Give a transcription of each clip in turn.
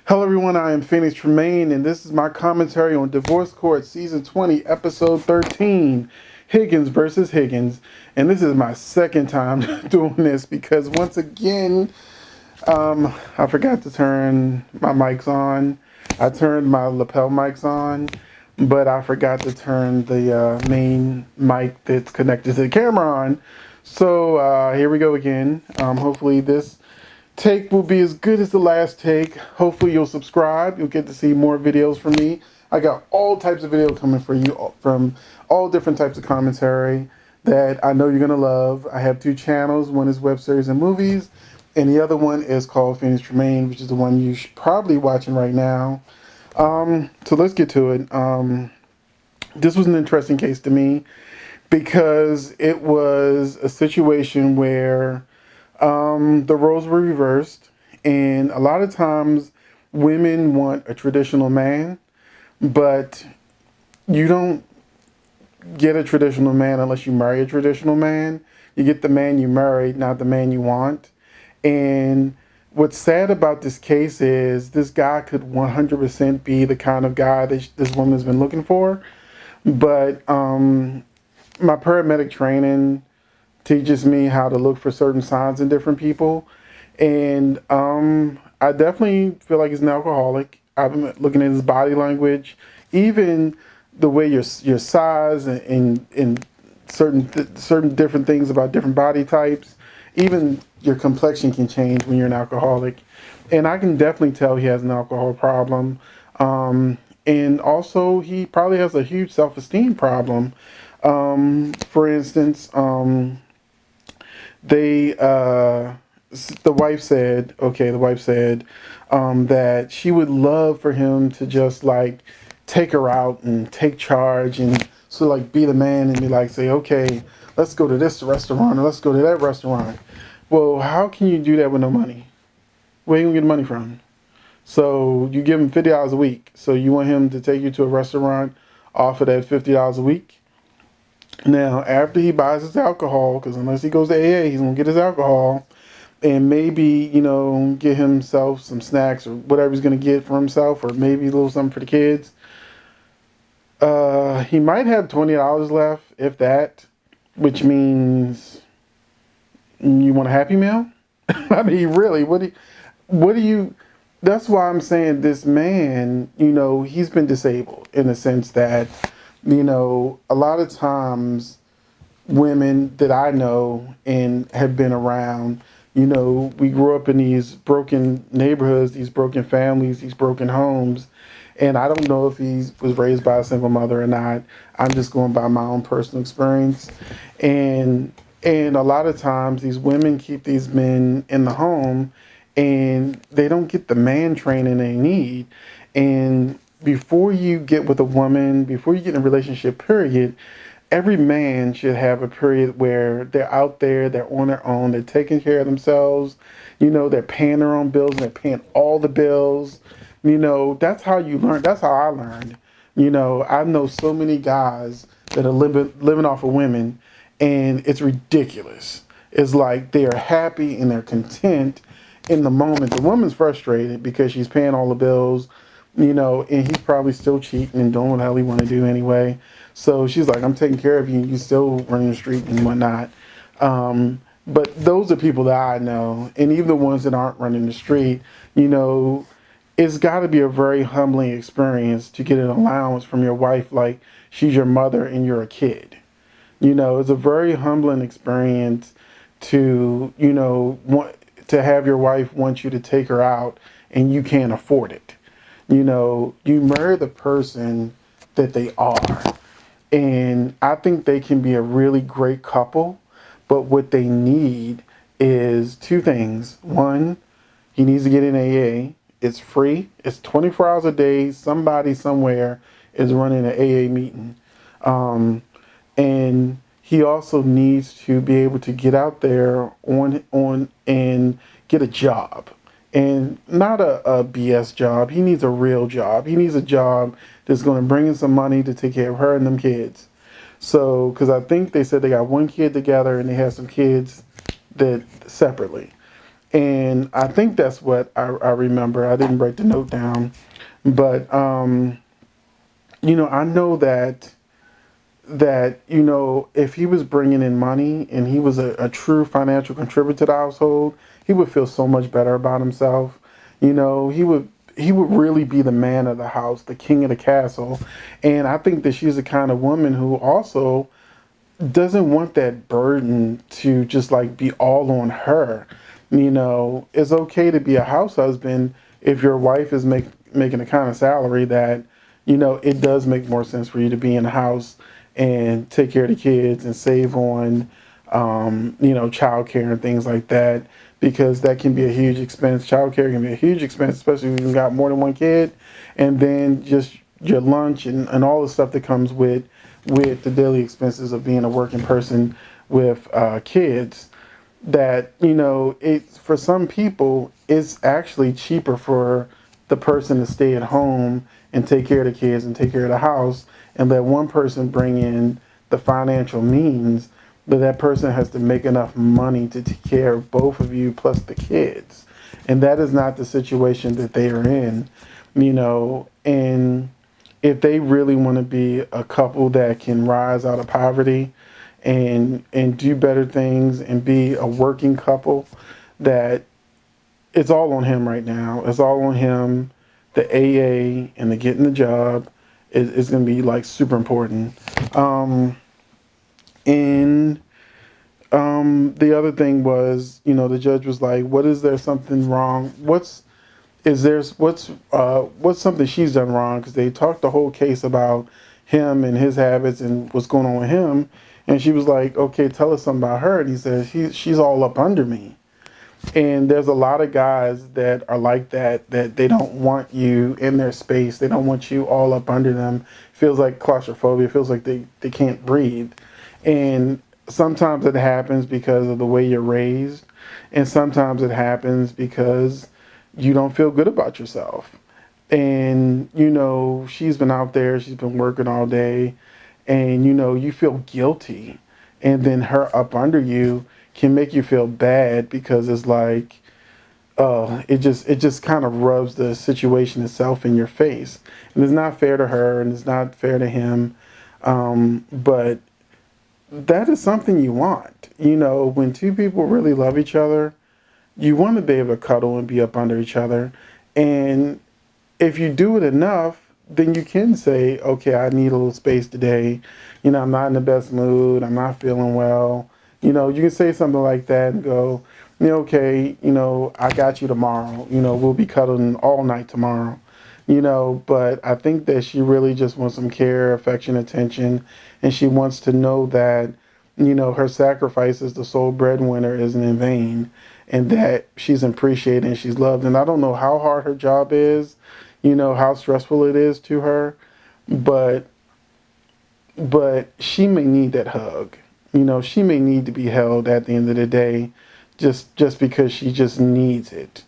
Hello everyone, I am Phoenix Tremaine, and this is my commentary on Divorce Court Season 20, Episode 13, Higgins versus Higgins. And this is my second time doing this because once again, I forgot to turn my mics on. I turned my lapel mics on, but I forgot to turn the main mic that's connected to the camera on. So here we go again. Hopefully this take will be as good as the last take. Hopefully you'll subscribe. You'll get to see more videos from me. I got all types of video coming for you from all different types of commentary that I know you're going to love. I have two channels. One is web series and movies, and the other one is called Phoenix Tremaine, which is the one you should probably watching right now. So let's get to it. This was an interesting case to me because it was a situation where the roles were reversed, and a lot of times women want a traditional man, but you don't get a traditional man unless you marry a traditional man. You get the man you married, not the man you want. And what's sad about this case is this guy could 100% be the kind of guy that this woman has been looking for, but my paramedic training teaches me how to look for certain signs in different people. And I definitely feel like he's an alcoholic. I've been looking at his body language, even the way your size and certain different things about different body types. Even your complexion can change when you're an alcoholic. And I can definitely tell he has an alcohol problem. And also he probably has a huge self-esteem problem. For instance, the wife said that she would love for him to just like take her out and take charge and so like be the man and be like, say, okay, let's go to this restaurant or let's go to that restaurant. Well, how can you do that with no money? Where are you gonna get the money from? So you give him $50 a week. So you want him to take you to a restaurant off of that $50 a week? Now, after he buys his alcohol, because unless he goes to AA, he's going to get his alcohol, and maybe, get himself some snacks or whatever he's going to get for himself, or maybe a little something for the kids. He might have $20 left, if that, which means you want a Happy Meal? I mean, really, what do you, that's why I'm saying this man, he's been disabled in the sense that, a lot of times women that I know and have been around, we grew up in these broken neighborhoods, these broken families, these broken homes. And I don't know if he was raised by a single mother or not. I'm just going by my own personal experience. And a lot of times these women keep these men in the home and they don't get the man training they need. And before you get with a woman, before you get in a relationship, period, every man should have a period where they're out there, they're on their own, they're taking care of themselves, they're paying their own bills, and they're paying all the bills. That's how you learn. That's how I learned. I know so many guys that are living off of women, and it's ridiculous. It's like they are happy and they're content in the moment. The woman's frustrated because she's paying all the bills, and he's probably still cheating and doing what the hell he want to do anyway. So she's like, I'm taking care of you, and you still running the street and whatnot. But those are people that I know, and even the ones that aren't running the street, it's got to be a very humbling experience to get an allowance from your wife like she's your mother and you're a kid. It's a very humbling experience to, want to have your wife want you to take her out and you can't afford it. You marry the person that they are. And I think they can be a really great couple, but what they need is two things. One, he needs to get in AA. It's free. It's 24 hours a day. Somebody somewhere is running an AA meeting. And he also needs to be able to get out there on and get a job. And not a BS job. He needs a real job. He needs a job that's going to bring in some money to take care of her and them kids. So, because I think they said they got one kid together and they had some kids that separately. And I think that's what I remember. I didn't write the note down, but I know that if he was bringing in money and he was a true financial contributor to the household, he would feel so much better about himself. He would really be the man of the house, the king of the castle. And I think that she's the kind of woman who also doesn't want that burden to just like be all on her. It's okay to be a house husband if your wife is making a kind of salary that, it does make more sense for you to be in the house and take care of the kids and save on, childcare and things like that, because that can be a huge expense. Childcare can be a huge expense, especially if you've got more than one kid, and then just your lunch and all the stuff that comes with the daily expenses of being a working person with kids. That it's for some people it's actually cheaper for the person to stay at home and take care of the kids and take care of the house and let one person bring in the financial means, but that person has to make enough money to take care of both of you plus the kids. And that is not the situation that they are in, and if they really want to be a couple that can rise out of poverty and do better things and be a working couple, that it's all on him right now. It's all on him. The AA and the getting the job is going to be like super important. And the other thing was, the judge was like, "What is there something wrong? What's something she's done wrong?" Because they talked the whole case about him and his habits and what's going on with him. And she was like, "Okay, tell us something about her." And he says, she's all up under me. And there's a lot of guys that are like that they don't want you in their space. They don't want you all up under them. Feels like claustrophobia. Feels like they can't breathe. And sometimes it happens because of the way you're raised. And sometimes it happens because you don't feel good about yourself. And, she's been out there. She's been working all day. And, you feel guilty. And then her up under you can make you feel bad because it's like, it just kind of rubs the situation itself in your face. And it's not fair to her and it's not fair to him. But that is something you want. When two people really love each other, you want to be able to cuddle and be up under each other. And if you do it enough, then you can say, okay, I need a little space today. I'm not in the best mood. I'm not feeling well. You can say something like that and go, okay, I got you tomorrow. We'll be cuddling all night tomorrow. But I think that she really just wants some care, affection, attention. And she wants to know that, her sacrifice as the sole breadwinner isn't in vain and that she's appreciated and she's loved. And I don't know how hard her job is, how stressful it is to her, but she may need that hug. She may need to be held at the end of the day just because she just needs it.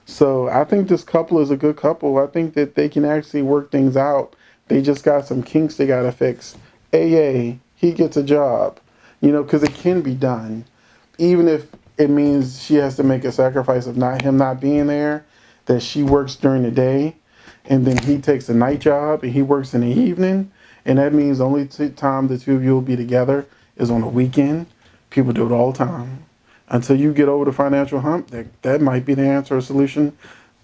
So I think this couple is a good couple. I think that they can actually work things out. They just got some kinks they got to fix. AA, he gets a job, because it can be done. Even if it means she has to make a sacrifice of him not being there, that she works during the day, and then he takes a night job and he works in the evening, and that means the only time the two of you will be together is on the weekend. People do it all the time. Until you get over the financial hump, that might be the answer or solution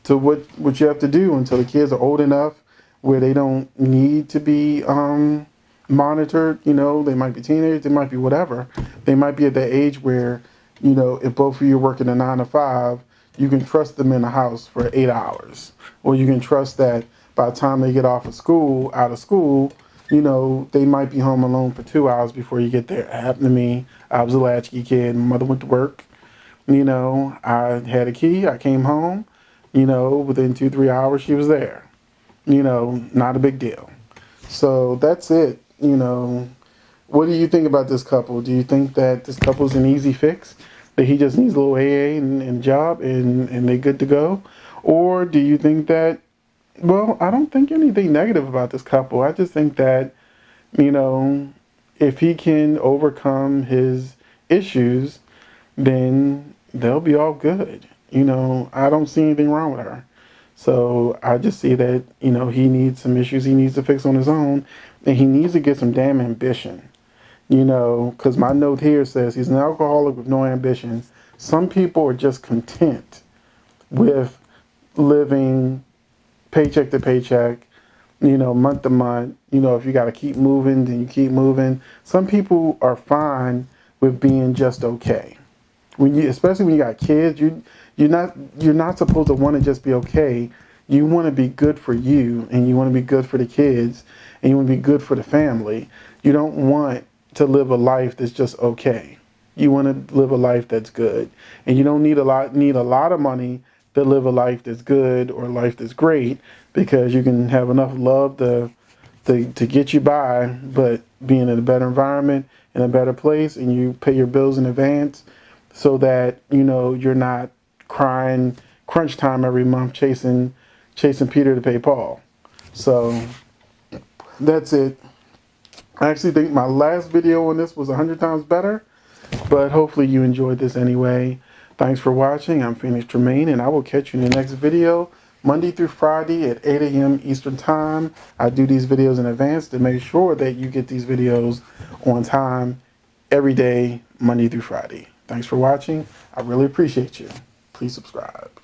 to what you have to do until the kids are old enough where they don't need to be monitored. They might be teenagers, they might be whatever. They might be at that age where, if both of you are working a 9 to 5, you can trust them in the house for 8 hours. Or you can trust that by the time they get out of school, they might be home alone for 2 hours before you get there. It happened to me. I was a latchkey kid. My mother went to work. I had a key. I came home. Within 2-3 hours, she was there. Not a big deal. So that's it. What do you think about this couple? Do you think that this couple's an easy fix? That he just needs a little AA and job and they're good to go? Or do you think that, well, I don't think anything negative about this couple. I just think that, if he can overcome his issues, then they'll be all good. You know, I don't see anything wrong with her. So I just see that, you know, he needs some issues he needs to fix on his own, and he needs to get some damn ambition. You know, because my note here says he's an alcoholic with no ambition. Some people are just content with living paycheck to paycheck, you know, month to month. You know, if you got to keep moving, then you keep moving. Some people are fine with being just okay. When you, especially when you got kids, you're not supposed to want to just be okay. You want to be good for you, and you want to be good for the kids, and you want to be good for the family. You don't want to live a life that's just okay. You want to live a life that's good, and you don't need a lot of money to live a life that's good or a life that's great, because you can have enough love to get you by, but being in a better environment, in a better place, and you pay your bills in advance, so that, you know, you're not crying crunch time every month chasing Peter to pay Paul. So that's it. I actually think my last video on this was 100 times better, but hopefully you enjoyed this anyway. Thanks for watching. I'm Phoenix Tremaine, and I will catch you in the next video, Monday through Friday at 8 a.m. Eastern Time. I do these videos in advance to make sure that you get these videos on time every day, Monday through Friday. Thanks for watching. I really appreciate you. Please subscribe.